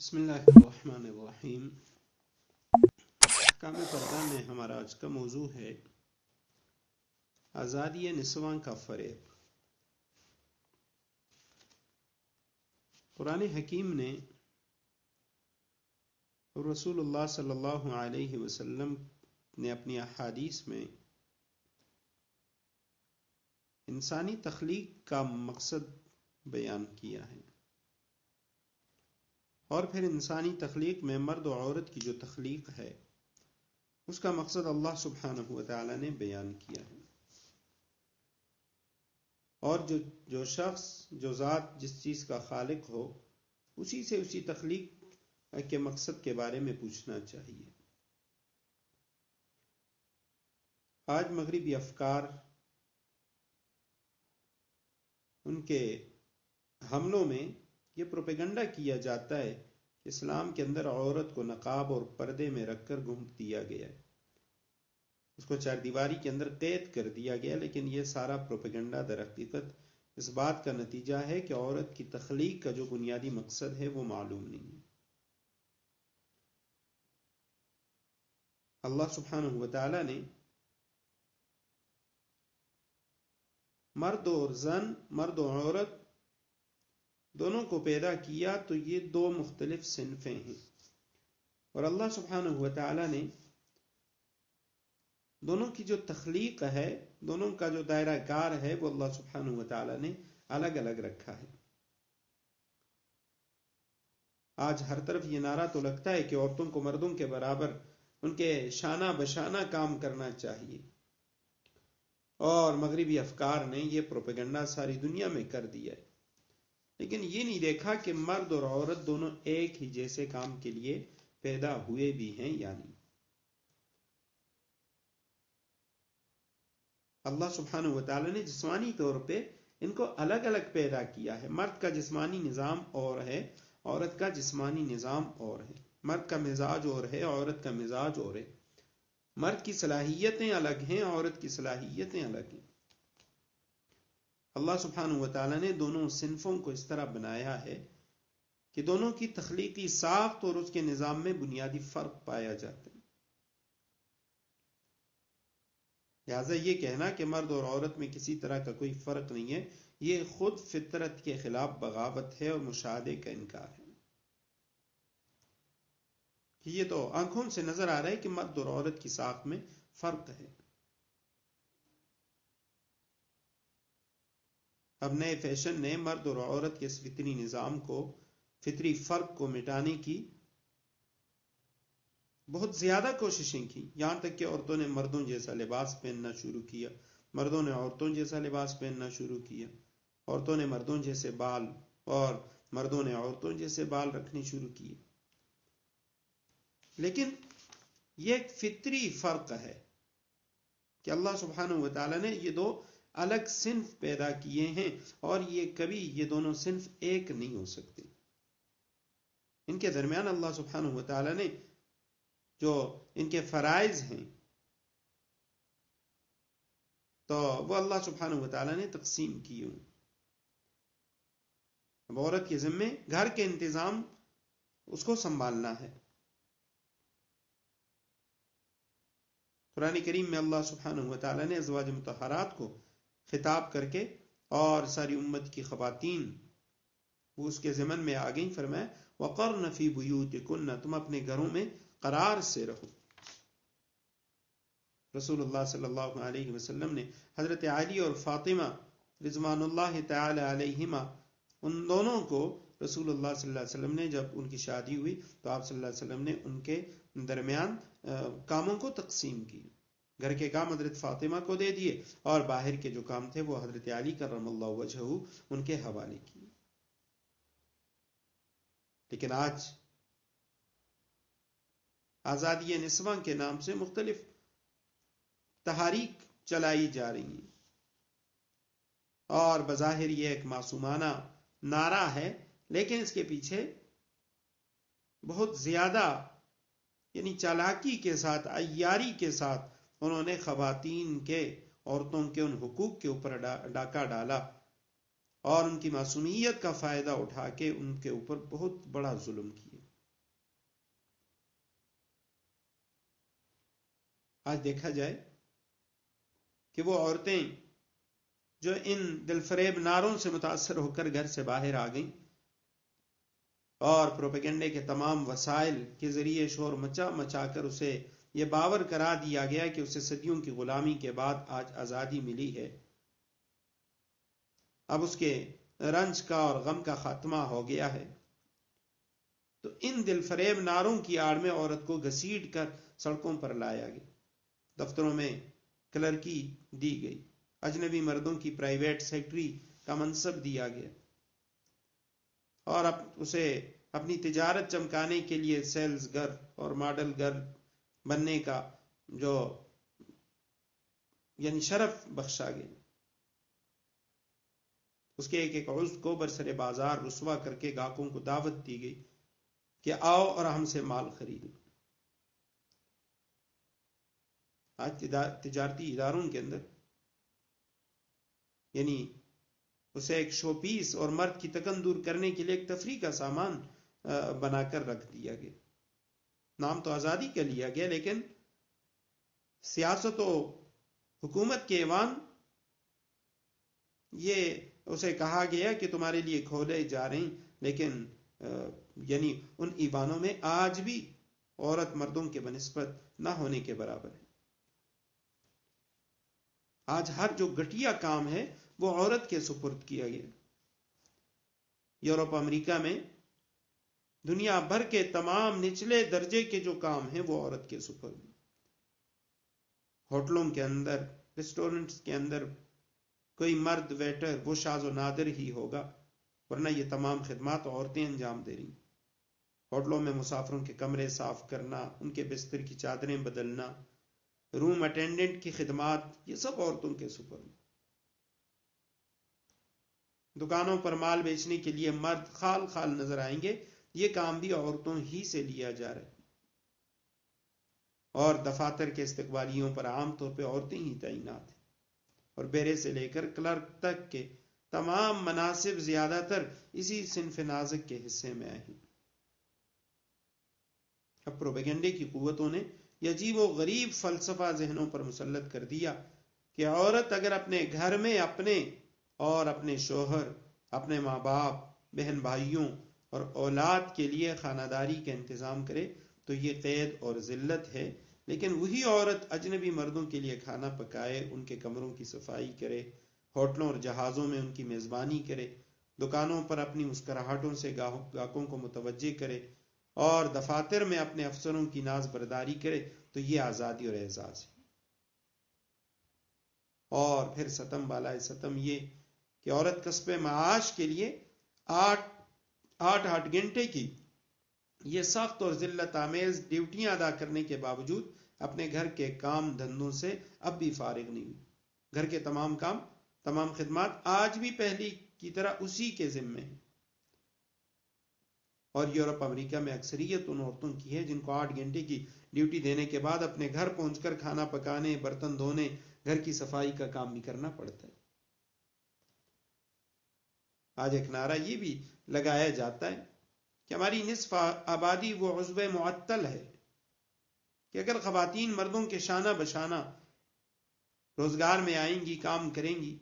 بسم اللہ الرحمن الرحیم۔ احکام پردہ میں ہمارا آج کا موضوع ہے آزادی نسواں کا فریب۔ قرآن حکیم نے اور رسول اللہ صلی اللہ علیہ وسلم نے اپنی احادیث میں انسانی تخلیق کا مقصد بیان کیا ہے، اور پھر انسانی تخلیق میں مرد و عورت کی جو تخلیق ہے اس کا مقصد اللہ سبحانہ و تعالی نے بیان کیا ہے، اور جو شخص جو ذات جس چیز کا خالق ہو اسی سے اسی تخلیق کے مقصد کے بارے میں پوچھنا چاہیے۔ آج مغربی افکار ان کے حملوں میں یہ پروپیگنڈا کیا جاتا ہے کہ اسلام کے اندر عورت کو نقاب اور پردے میں رکھ کر گھوم دیا گیا ہے، اس کو چار دیواری کے اندر قید کر دیا گیا، لیکن یہ سارا پروپیگنڈا در حقیقت اس بات کا نتیجہ ہے کہ عورت کی تخلیق کا جو بنیادی مقصد ہے وہ معلوم نہیں ہے۔ اللہ سبحانہ و تعالی نے مرد اور زن، مرد و عورت دونوں کو پیدا کیا تو یہ دو مختلف صنفیں ہیں، اور اللہ سبحانہ و تعالی نے دونوں کی جو تخلیق ہے، دونوں کا جو دائرہ کار ہے وہ اللہ سبحانہ و تعالی نے الگ الگ رکھا ہے۔ آج ہر طرف یہ نعرہ تو لگتا ہے کہ عورتوں کو مردوں کے برابر ان کے شانہ بشانہ کام کرنا چاہیے، اور مغربی افکار نے یہ پروپیگنڈا ساری دنیا میں کر دیا ہے، لیکن یہ نہیں دیکھا کہ مرد اور عورت دونوں ایک ہی جیسے کام کے لیے پیدا ہوئے بھی ہیں یا نہیں۔ اللہ سبحانہ و تعالی نے جسمانی طور پہ ان کو الگ الگ پیدا کیا ہے۔ مرد کا جسمانی نظام اور ہے، عورت کا جسمانی نظام اور ہے۔ مرد کا مزاج اور ہے، عورت کا مزاج اور ہے۔ مرد کی صلاحیتیں الگ ہیں، عورت کی صلاحیتیں الگ ہیں۔ اللہ سبحانہ و تعالی نے دونوں صنفوں کو اس طرح بنایا ہے کہ دونوں کی تخلیقی ساخت اور اس کے نظام میں بنیادی فرق پایا جاتا ہے۔ لہذا یہ کہنا کہ مرد اور عورت میں کسی طرح کا کوئی فرق نہیں ہے، یہ خود فطرت کے خلاف بغاوت ہے اور مشاہدے کا انکار ہے۔ یہ تو آنکھوں سے نظر آ رہا ہے کہ مرد اور عورت کی ساخت میں فرق ہے۔ اب نئے فیشن نے مرد اور عورت کے اس فطری نظام کو، فطری فرق کو مٹانے کی بہت زیادہ کوششیں کی، یہاں تک کہ عورتوں نے مردوں جیسا لباس پہننا شروع کیا، مردوں نے عورتوں جیسا لباس پہننا شروع کیا، عورتوں نے مردوں جیسے بال اور مردوں نے عورتوں جیسے بال رکھنے شروع کیے۔ لیکن یہ ایک فطری فرق ہے کہ اللہ سبحانہ و تعالی نے یہ دو الگ صنف پیدا کیے ہیں، اور یہ دونوں صنف ایک نہیں ہو سکتے۔ ان کے درمیان اللہ سبحانہ و تعالی نے جو ان کے فرائض ہیں تو وہ اللہ سبحانہ و تعالی نے تقسیم کیے ہوں۔ اب عورت کے ذمے گھر کے انتظام اس کو سنبھالنا ہے۔ قرآن کریم میں اللہ سبحانہ و تعالی نے ازواج مطہرات کو خطاب کر کے اور ساری امت کی خواتین وہ اس کے ضمن میں آ گئیں، فرمایا وَقَرْنَ فِي بُيُوتِكُنَّ، تم اپنے گھروں میں قرار سے رہو۔ رسول اللہ صلی اللہ علیہ وسلم نے حضرت علی اور فاطمہ رضوان اللہ تعالی علیہما، ان دونوں کو رسول اللہ صلی اللہ علیہ وسلم نے جب ان کی شادی ہوئی تو آپ صلی اللہ علیہ وسلم نے ان کے درمیان کاموں کو تقسیم کی۔ گھر کے کام حضرت فاطمہ کو دے دیے، اور باہر کے جو کام تھے وہ حضرت علی کرم اللہ وجہہ ان کے حوالے کیے۔ لیکن آج آزادی نسواں کے نام سے مختلف تحاریک چلائی جا رہی ہیں، اور بظاہر یہ ایک معصومانہ نعرہ ہے، لیکن اس کے پیچھے بہت زیادہ یعنی چالاکی کے ساتھ، عیاری کے ساتھ انہوں نے خواتین کے، عورتوں کے ان حقوق کے اوپر ڈاکہ ڈالا، اور ان کی معصومیت کا فائدہ اٹھا کے ان کے اوپر بہت بڑا ظلم کیا۔ آج دیکھا جائے کہ وہ عورتیں جو ان دل فریب نعروں سے متاثر ہو کر گھر سے باہر آ گئیں اور پروپیگنڈے کے تمام وسائل کے ذریعے شور مچا مچا کر اسے یہ باور کرا دیا گیا کہ اسے صدیوں کی غلامی کے بعد آج آزادی ملی ہے، اب اس کے رنج کا اور غم کا خاتمہ ہو گیا ہے، تو ان دل فریب نعروں کی آڑ میں عورت کو گھسیٹ کر سڑکوں پر لایا گیا، دفتروں میں کلرکی دی گئی، اجنبی مردوں کی پرائیویٹ سیکٹری کا منصب دیا گیا اور اب اسے اپنی تجارت چمکانے کے لیے سیلز گر اور ماڈل گر بننے کا جو یعنی شرف بخشا گیا، اس کے ایک ایک عضو کو برسر بازار رسوا کر کے گاہکوں کو دعوت دی گئی کہ آؤ اور ہم سے مال خریدو۔ آج تجارتی اداروں کے اندر یعنی اسے ایک شو پیس اور مرد کی تکن دور کرنے کے لیے ایک تفریح کا سامان بنا کر رکھ دیا گیا، نام تو آزادی کا لیا گیا، لیکن سیاست و حکومت کے ایوان یہ اسے کہا گیا کہ تمہارے لیے کھولے جا رہے ہیں، لیکن یعنی ان ایوانوں میں آج بھی عورت مردوں کے بنسبت نہ ہونے کے برابر ہے۔ آج ہر جو گھٹیا کام ہے وہ عورت کے سپرد کیا گیا۔ یورپ امریکہ میں دنیا بھر کے تمام نچلے درجے کے جو کام ہیں وہ عورت کے سپرد، ہوٹلوں کے اندر، ریسٹورنٹس کے اندر کوئی مرد ویٹر وہ شاذ و نادر ہی ہوگا، ورنہ یہ تمام خدمات عورتیں انجام دے رہی۔ ہوٹلوں میں مسافروں کے کمرے صاف کرنا، ان کے بستر کی چادریں بدلنا، روم اٹینڈنٹ کی خدمات، یہ سب عورتوں کے سپرد۔ دکانوں پر مال بیچنے کے لیے مرد خال خال نظر آئیں گے، یہ کام بھی عورتوں ہی سے لیا جا رہا ہے، اور دفاتر کے استقبالیوں پر عام طور پہ عورتیں ہی تعینات ہیں، اور بیرے سے لے کر کلرک تک کے تمام مناصب زیادہ تر اسی صنف نازک کے حصے میں آئے ہیں۔ اب پروپیگنڈے کی قوتوں نے یہ عجیب و غریب فلسفہ ذہنوں پر مسلط کر دیا کہ عورت اگر اپنے گھر میں اپنے اور اپنے شوہر، اپنے ماں باپ، بہن بھائیوں اور اولاد کے لیے خانہ داری کا انتظام کرے تو یہ قید اور ذلت ہے، لیکن وہی عورت اجنبی مردوں کے لیے کھانا پکائے، ان کے کمروں کی صفائی کرے، ہوٹلوں اور جہازوں میں ان کی میزبانی کرے، دکانوں پر اپنی مسکراہٹوں سے گاہکوں کو متوجہ کرے اور دفاتر میں اپنے افسروں کی ناز برداری کرے، تو یہ آزادی اور اعزاز ہے۔ اور پھر ستم بالائے ستم یہ کہ عورت کسب معاش کے لیے 8 گھنٹے کی یہ سخت اور ذلت آمیز ڈیوٹیاں ادا کرنے کے باوجود اپنے گھر کے کام دھندوں سے اب بھی فارغ نہیں ہوئی۔ گھر کے تمام کام، تمام خدمات آج بھی پہلی کی طرح اسی کے ذمے ہیں، اور یورپ امریکہ میں اکثریت ان عورتوں کی ہے جن کو 8 گھنٹے کی ڈیوٹی دینے کے بعد اپنے گھر پہنچ کر کھانا پکانے، برتن دھونے، گھر کی صفائی کا کام بھی کرنا پڑتا ہے۔ آج ایک نعرہ یہ بھی لگایا جاتا ہے کہ ہماری نصف آبادی وہ عضو معطل ہے کہ اگر خواتین مردوں کے شانہ بشانہ روزگار میں آئیں گی، کام کریں گی،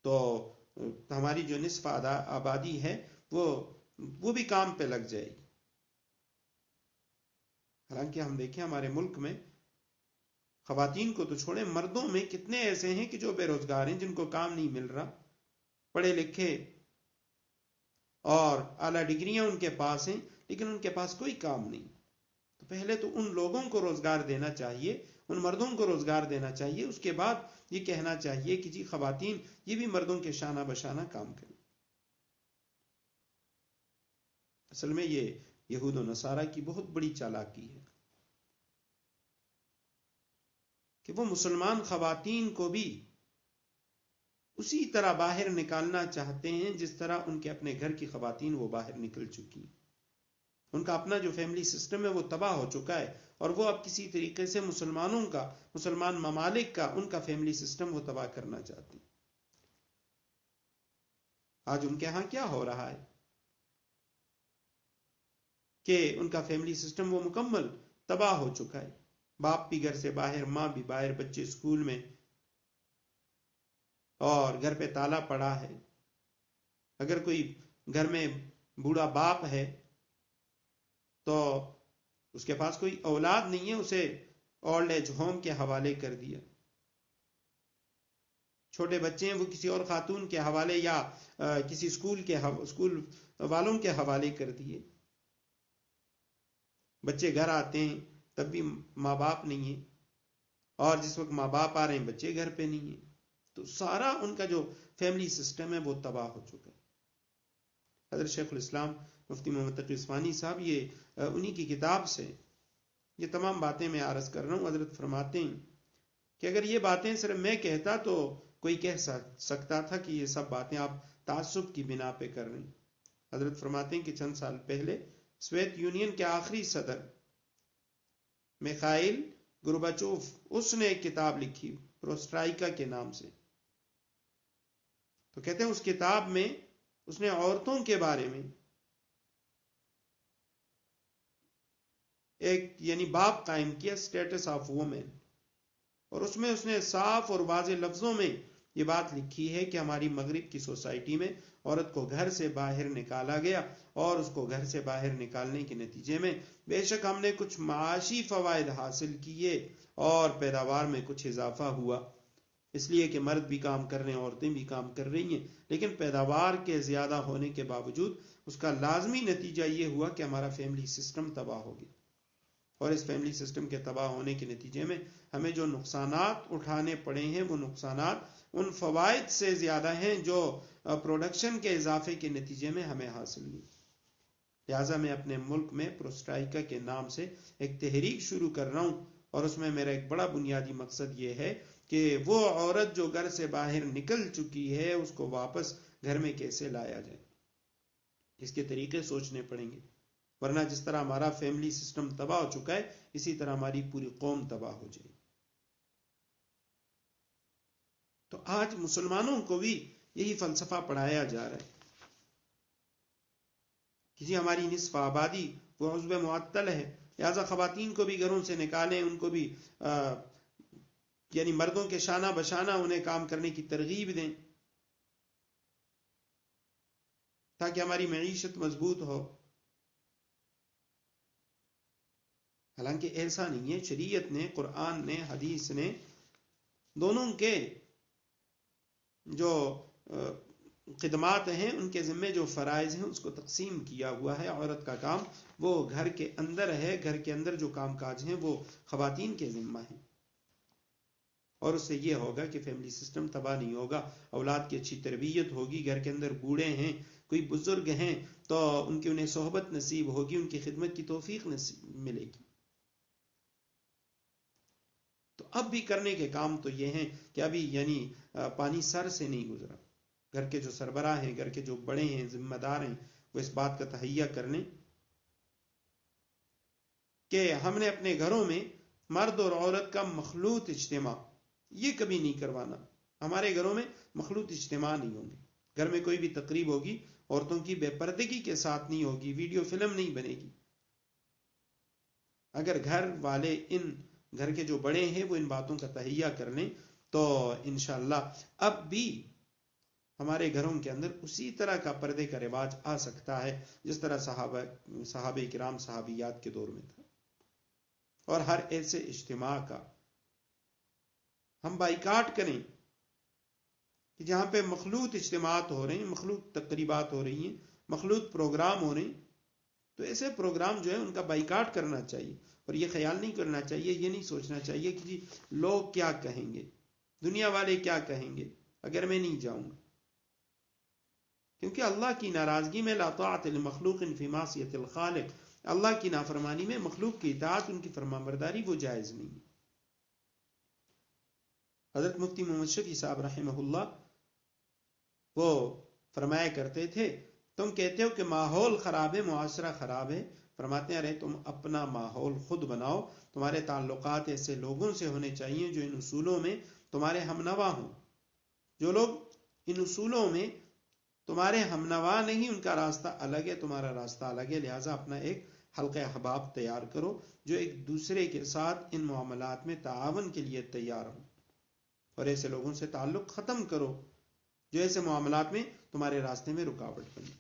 تو ہماری جو نصف آبادی ہے وہ بھی کام پہ لگ جائے گی۔ حالانکہ ہم دیکھیں ہمارے ملک میں خواتین کو تو چھوڑیں، مردوں میں کتنے ایسے ہیں کہ جو بے روزگار ہیں، جن کو کام نہیں مل رہا، پڑھے لکھے اور اعلیٰ ڈگریاں ان کے پاس ہیں، لیکن ان کے پاس کوئی کام نہیں۔ تو پہلے تو ان لوگوں کو روزگار دینا چاہیے، ان مردوں کو روزگار دینا چاہیے، اس کے بعد یہ کہنا چاہیے کہ جی خواتین یہ بھی مردوں کے شانہ بشانہ کام کریں۔ اصل میں یہ یہود و نصارہ کی بہت بڑی چالاکی ہے کہ وہ مسلمان خواتین کو بھی اسی طرح باہر نکالنا چاہتے ہیں جس طرح ان کے اپنے گھر کی خواتین وہ باہر نکل چکی۔ ان کا اپنا جو فیملی سسٹم ہے وہ تباہ ہو چکا ہے، اور وہ اب کسی طریقے سے مسلمانوں کا، مسلمان ممالک کا، ان کا فیملی سسٹم وہ تباہ کرنا چاہتے ہیں۔ آج ان کے ہاں کیا ہو رہا ہے کہ ان کا فیملی سسٹم وہ مکمل تباہ ہو چکا ہے۔ باپ بھی گھر سے باہر، ماں بھی باہر، بچے اسکول میں، اور گھر پہ تالا پڑا ہے. اگر کوئی گھر میں بوڑھا باپ ہے تو اس کے پاس کوئی اولاد نہیں ہے، اسے اولڈ ایج ہوم کے حوالے کر دیا. چھوٹے بچے ہیں وہ کسی اور خاتون کے حوالے یا کسی اسکول والوں کے حوالے کر دیے. بچے گھر آتے ہیں تب بھی ماں باپ نہیں ہے، اور جس وقت ماں باپ آ رہے ہیں بچے گھر پہ نہیں ہیں. تو سارا ان کا جو فیملی سسٹم ہے وہ تباہ ہو چکا ہے. حضرت شیخ الاسلام مفتی محمد تقی عثمانی صاحب یہ انہی کی کتاب سے یہ تمام باتیں میں عرض کر رہا ہوں. حضرت فرماتے ہیں کہ اگر یہ باتیں صرف میں کہتا تو کوئی کہہ سکتا تھا کہ یہ سب باتیں آپ تعصب کی بنا پہ کر رہے ہیں. حضرت فرماتے ہیں کہ چند سال پہلے سوویت یونین کے آخری صدر میخائیل گورباچوف، اس نے ایک کتاب لکھی پروسٹرائکا کے نام سے. تو کہتے ہیں اس کتاب میں اس نے عورتوں کے بارے میں ایک یعنی باب قائم کیا، اسٹیٹس آف وومن، اور اس میں اس نے صاف اور واضح لفظوں میں یہ بات لکھی ہے کہ ہماری مغرب کی سوسائٹی میں عورت کو گھر سے باہر نکالا گیا، اور اس کو گھر سے باہر نکالنے کے نتیجے میں بے شک ہم نے کچھ معاشی فوائد حاصل کیے اور پیداوار میں کچھ اضافہ ہوا، اس لیے کہ مرد بھی کام کر رہے ہیں، عورتیں بھی کام کر رہی ہیں، لیکن پیداوار کے زیادہ ہونے کے باوجود اس کا لازمی نتیجہ یہ ہوا کہ ہمارا فیملی سسٹم تباہ ہو گیا. اور اس فیملی سسٹم کے تباہ ہونے کے نتیجے میں ہمیں جو نقصانات اٹھانے پڑے ہیں وہ نقصانات ان فوائد سے زیادہ ہیں جو پروڈکشن کے اضافے کے نتیجے میں ہمیں حاصل ہوئی. لہٰذا میں اپنے ملک میں پروسٹرائکا کے نام سے ایک تحریک شروع کر رہا ہوں، اور اس میں میرا ایک بڑا بنیادی مقصد یہ ہے کہ وہ عورت جو گھر سے باہر نکل چکی ہے اس کو واپس گھر میں کیسے لایا جائے. اس کے طریقے سوچنے پڑیں گے، ورنہ جس طرح ہمارا فیملی سسٹم تباہ ہو چکا ہے اسی طرح ہماری پوری قوم تباہ ہو جائے. تو آج مسلمانوں کو بھی یہی فلسفہ پڑھایا جا رہا ہے کہ جی ہماری نصف آبادی وہ عضو معطل ہے، لہذا خواتین کو بھی گھروں سے نکالیں، ان کو بھی یعنی مردوں کے شانہ بشانہ انہیں کام کرنے کی ترغیب دیں تاکہ ہماری معیشت مضبوط ہو. حالانکہ ایسا نہیں ہے. شریعت نے، قرآن نے، حدیث نے دونوں کے جو خدمات ہیں ان کے ذمے جو فرائض ہیں اس کو تقسیم کیا ہوا ہے. عورت کا کام وہ گھر کے اندر ہے، گھر کے اندر جو کام کاج ہیں وہ خواتین کے ذمہ ہیں، اور اس سے یہ ہوگا کہ فیملی سسٹم تباہ نہیں ہوگا، اولاد کی اچھی تربیت ہوگی. گھر کے اندر بوڑھے ہیں، کوئی بزرگ ہیں تو ان کی انہیں صحبت نصیب ہوگی، ان کی خدمت کی توفیق نصیب ملے گی. تو اب بھی کرنے کے کام تو یہ ہیں کہ ابھی یعنی پانی سر سے نہیں گزرا. گھر کے جو سربراہ ہیں، گھر کے جو بڑے ہیں، ذمہ دار ہیں، وہ اس بات کا تہیہ کر لیں کہ ہم نے اپنے گھروں میں مرد اور عورت کا مخلوط اجتماع یہ کبھی نہیں کروانا. ہمارے گھروں میں مخلوط اجتماع نہیں ہوں گے. گھر میں کوئی بھی تقریب ہوگی عورتوں کی بے پردگی کے ساتھ نہیں ہوگی، ویڈیو فلم نہیں بنے گی. اگر گھر والے گھر کے جو بڑے ہیں وہ ان باتوں کا تہیہ کر لیں تو انشاءاللہ اب بھی ہمارے گھروں کے اندر اسی طرح کا پردے کا رواج آ سکتا ہے جس طرح صحابہ کرام صحابیات کے دور میں تھا. اور ہر ایسے اجتماع کا ہم بائیکاٹ کریں کہ جہاں پہ مخلوط اجتماعات ہو رہے ہیں، مخلوط تقریبات ہو رہی ہیں، مخلوط پروگرام ہو رہے ہیں، تو ایسے پروگرام جو ہے ان کا بائیکاٹ کرنا چاہیے. اور یہ خیال نہیں کرنا چاہیے، یہ نہیں سوچنا چاہیے کہ جی لوگ کیا کہیں گے، دنیا والے کیا کہیں گے اگر میں نہیں جاؤں گا. کیونکہ اللہ کی ناراضگی میں لا طاعت لمخلوق فی معصیۃ الخالق، اللہ کی نافرمانی میں مخلوق کی اطاعت، ان کی فرمانبرداری وہ جائز نہیں. حضرت مفتی محمد شفیع صاحب رحمہ اللہ وہ فرمایا کرتے تھے تم کہتے ہو کہ ماحول خراب ہے، معاشرہ خراب ہے. فرماتے ہیں تم اپنا ماحول خود بناؤ. تمہارے تعلقات ایسے لوگوں سے ہونے چاہیے جو ان اصولوں میں تمہارے ہمنوا ہوں. جو لوگ ان اصولوں میں تمہارے ہمنوا نہیں، ان کا راستہ الگ ہے، تمہارا راستہ الگ ہے. لہٰذا اپنا ایک حلقہ احباب تیار کرو جو ایک دوسرے کے ساتھ ان معاملات میں تعاون کے لیے تیار ہوں، اور ایسے لوگوں سے تعلق ختم کرو جو ایسے معاملات میں تمہارے راستے میں رکاوٹ بنے۔